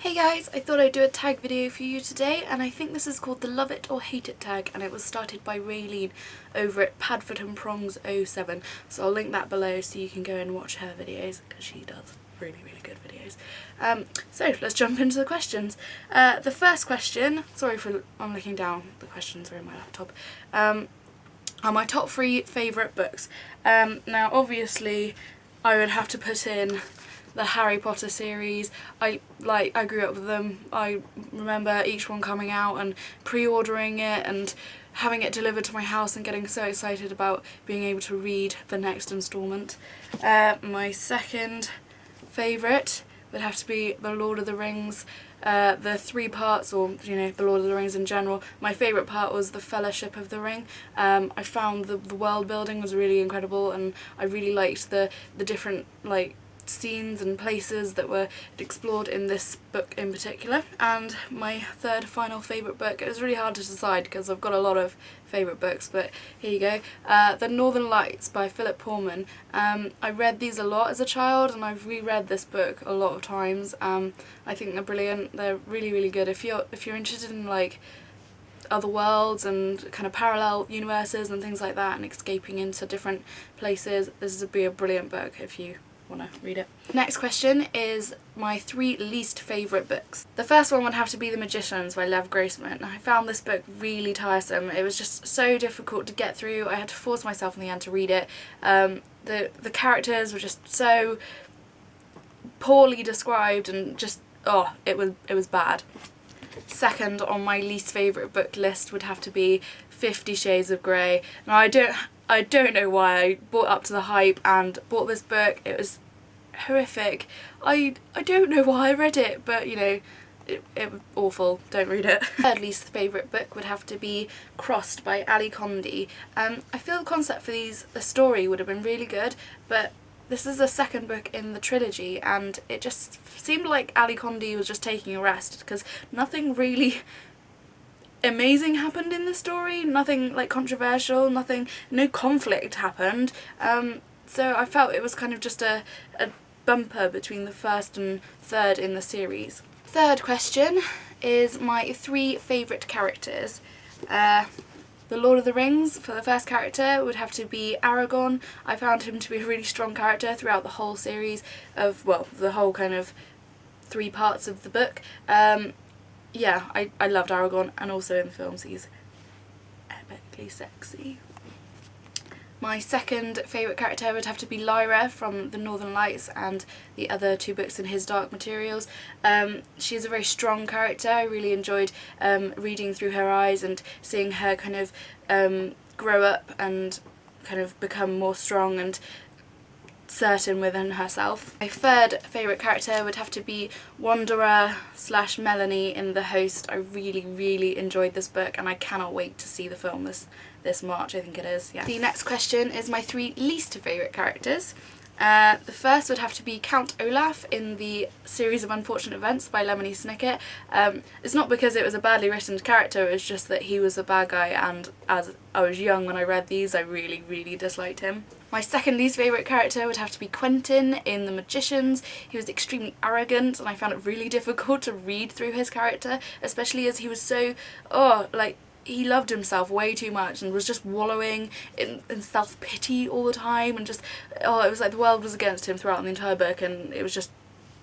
Hey guys, I thought I'd do a tag video for you today, and I think this is called the Love It or Hate It tag, and it was started by Raeleen over at Padfoot and Prongs 07, so I'll link that below so you can go and watch her videos, because she does really good videos. So let's jump into the questions. The first question, sorry for I'm looking down, the questions are in my laptop, are my top 3 favourite books. Now obviously I would have to put in the Harry Potter series. I grew up with them. I remember each one coming out and pre-ordering it and having it delivered to my house and getting so excited about being able to read the next instalment. My second favourite would have to be The Lord of the Rings. The 3 parts, or the Lord of the Rings in general. My favourite part was the Fellowship of the Ring. I found the world building was really incredible, and I really liked the different scenes and places that were explored in this book in particular. And my third final favourite book, it was really hard to decide because I've got a lot of favourite books, but here you go. The Northern Lights by Philip Pullman. I read these a lot as a child, and I've reread this book a lot of times. I think they're brilliant. They're really good. If you're interested in other worlds and kind of parallel universes and things like that, and escaping into different places, this would be a brilliant book if you want to read it. Next question is my 3 least favourite books. The first one would have to be The Magicians by Lev Grossman. I found this book really tiresome. It was just so difficult to get through. I had to force myself in the end to read it. The characters were just so poorly described and just it was bad. Second on my least favourite book list would have to be 50 Shades of Grey. Now I don't know why I bought up to the hype and bought this book. It was horrific. I don't know why I read it, but it was awful. Don't read it. Third least favourite book would have to be Crossed by Ali Condi. I feel the concept for the story would have been really good, but this is the second book in the trilogy, and it just seemed like Ali Condi was just taking a rest because nothing really amazing happened in the story, nothing controversial, no conflict happened, so I felt it was kind of just a bumper between the first and third in the series. Third question is my 3 favourite characters. The Lord of the Rings, for the first character, would have to be Aragorn. I found him to be a really strong character throughout the whole series of, the whole kind of 3 parts of the book. Yeah, I loved Aragorn, and also in the films he's epically sexy. My second favourite character would have to be Lyra from The Northern Lights and the other 2 books in his Dark Materials. She's a very strong character. I really enjoyed reading through her eyes and seeing her kind of grow up and kind of become more strong and certain within herself. My third favourite character would have to be Wanderer / Melanie in The Host. I really enjoyed this book, and I cannot wait to see the film this March, I think it is. Yeah. The next question is my 3 least favourite characters. The first would have to be Count Olaf in the Series of Unfortunate Events by Lemony Snicket. It's not because it was a badly written character, it was just that he was a bad guy, and as I was young when I read these, I really disliked him. My second least favourite character would have to be Quentin in The Magicians. He was extremely arrogant, and I found it really difficult to read through his character, especially as he was so, he loved himself way too much and was just wallowing in self-pity all the time, and just, it was like the world was against him throughout the entire book, and it was just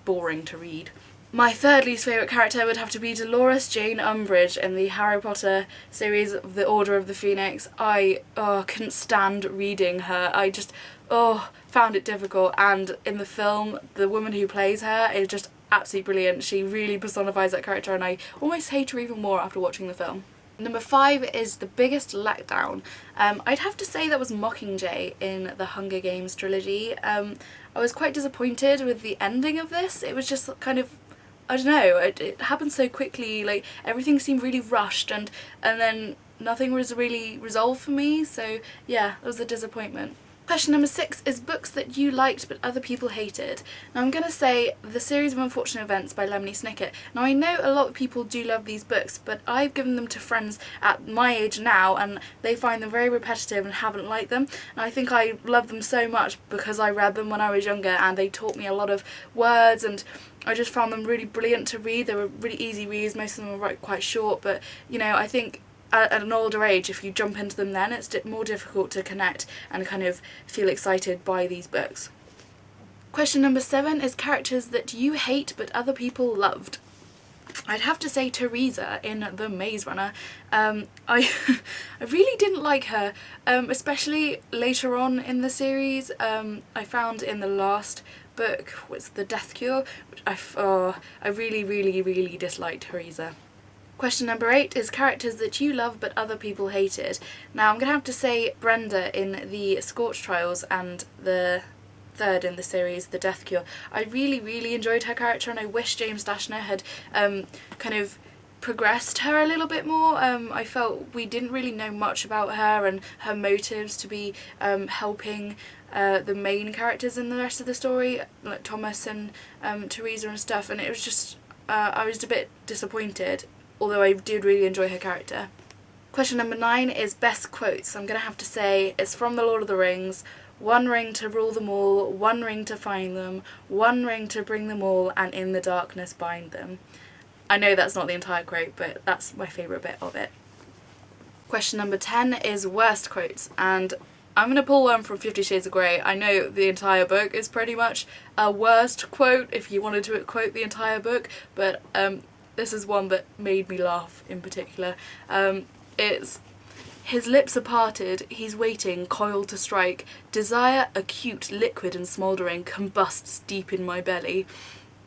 boring to read. My third least favourite character would have to be Dolores Jane Umbridge in the Harry Potter series of The Order of the Phoenix. I couldn't stand reading her. I just found it difficult, and in the film the woman who plays her is just absolutely brilliant. She really personifies that character, and I almost hate her even more after watching the film. Number 5 is the biggest letdown. I'd have to say that was Mockingjay in the Hunger Games trilogy. I was quite disappointed with the ending of this. It was just kind of, I don't know, it happened so quickly, everything seemed really rushed, and then nothing was really resolved for me, so yeah, it was a disappointment. Question number 6 is books that you liked but other people hated. Now I'm going to say The Series of Unfortunate Events by Lemony Snicket. Now I know a lot of people do love these books, but I've given them to friends at my age now and they find them very repetitive and haven't liked them. And I think I love them so much because I read them when I was younger and they taught me a lot of words, and I just found them really brilliant to read. They were really easy reads, most of them were quite short, but you know, I think at an older age, if you jump into them then, it's more difficult to connect and kind of feel excited by these books. Question number 7 is characters that you hate but other people loved. I'd have to say Teresa in The Maze Runner. I really didn't like her, especially later on in the series. I found in the last book, was The Death Cure, which I really disliked Teresa. Question number 8 is characters that you love but other people hated. Now I'm going to have to say Brenda in the Scorch Trials and the third in the series, The Death Cure. I really enjoyed her character and I wish James Dashner had kind of progressed her a little bit more. I felt we didn't really know much about her and her motives to be helping the main characters in the rest of the story, like Thomas and Teresa and stuff, and it was just, I was a bit disappointed, although I did really enjoy her character. Question number 9 is best quotes. I'm going to have to say it's from The Lord of the Rings. 1 ring to rule them all, 1 ring to find them, 1 ring to bring them all, and in the darkness bind them. I know that's not the entire quote, but that's my favourite bit of it. Question number 10 is worst quotes, and I'm going to pull one from 50 Shades of Grey. I know the entire book is pretty much a worst quote if you wanted to quote the entire book, but this is one that made me laugh in particular. It's, his lips are parted, he's waiting, coiled to strike. Desire, acute, liquid and smouldering, combusts deep in my belly.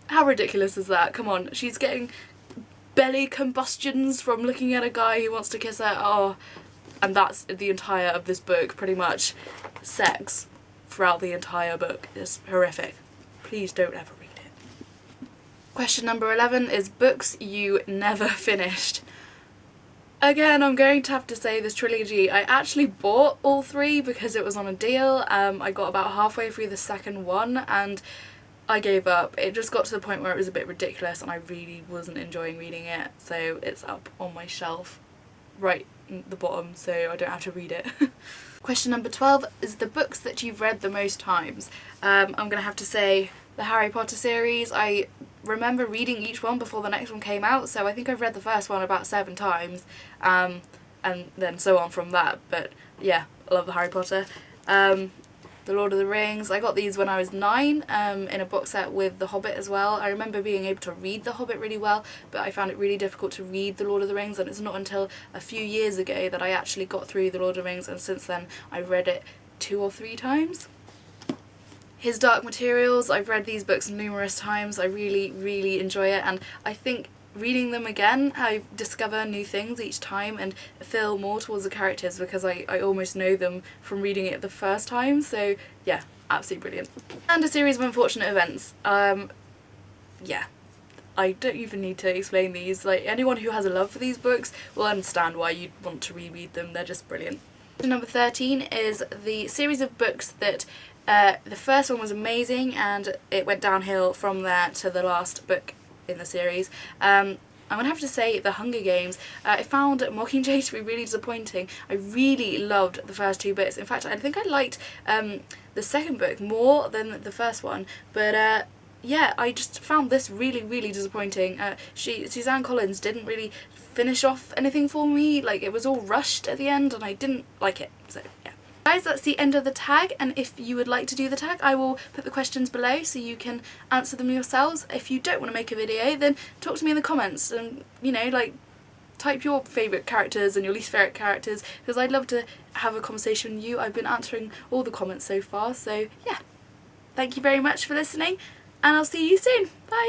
How ridiculous is that? Come on, she's getting belly combustions from looking at a guy who wants to kiss her. Oh, and that's the entire of this book, pretty much. Sex throughout the entire book is horrific. Please don't ever read it. Question number 11 is books you never finished. Again, I'm going to have to say this trilogy, I actually bought all 3 because it was on a deal. I got about halfway through the second one and I gave up. It just got to the point where it was a bit ridiculous and I really wasn't enjoying reading it, so it's up on my shelf right at the bottom so I don't have to read it. Question number 12 is the books that you've read the most times. I'm going to have to say the Harry Potter series. I remember reading each one before the next one came out, so I think I've read the first one about 7 times, and then so on from that, but yeah, I love the Harry Potter. The Lord of the Rings, I got these when I was 9 in a box set with The Hobbit as well. I remember being able to read The Hobbit really well, but I found it really difficult to read The Lord of the Rings, and it's not until a few years ago that I actually got through The Lord of the Rings, and since then I've read it 2 or 3 times. His Dark Materials, I've read these books numerous times. I really enjoy it, and I think reading them again I discover new things each time and feel more towards the characters because I almost know them from reading it the first time, so yeah, absolutely brilliant. And A Series of Unfortunate Events. Yeah, I don't even need to explain these. Like, anyone who has a love for these books will understand why you'd want to reread them. They're just brilliant. Number 13 is the series of books that the first one was amazing and it went downhill from there to the last book in the series. I'm gonna have to say The Hunger Games. I found Mockingjay to be really disappointing. I really loved the first 2 bits. In fact, I think I liked the second book more than the first one, but yeah, I just found this really disappointing. Suzanne Collins didn't really finish off anything for me. Like, it was all rushed at the end and I didn't like it, so yeah. Guys, that's the end of the tag, and if you would like to do the tag I will put the questions below so you can answer them yourselves. If you don't want to make a video, then talk to me in the comments and, you know, like, type your favourite characters and your least favourite characters, because I'd love to have a conversation with you. I've been answering all the comments so far, so yeah. Thank you very much for listening and I'll see you soon. Bye!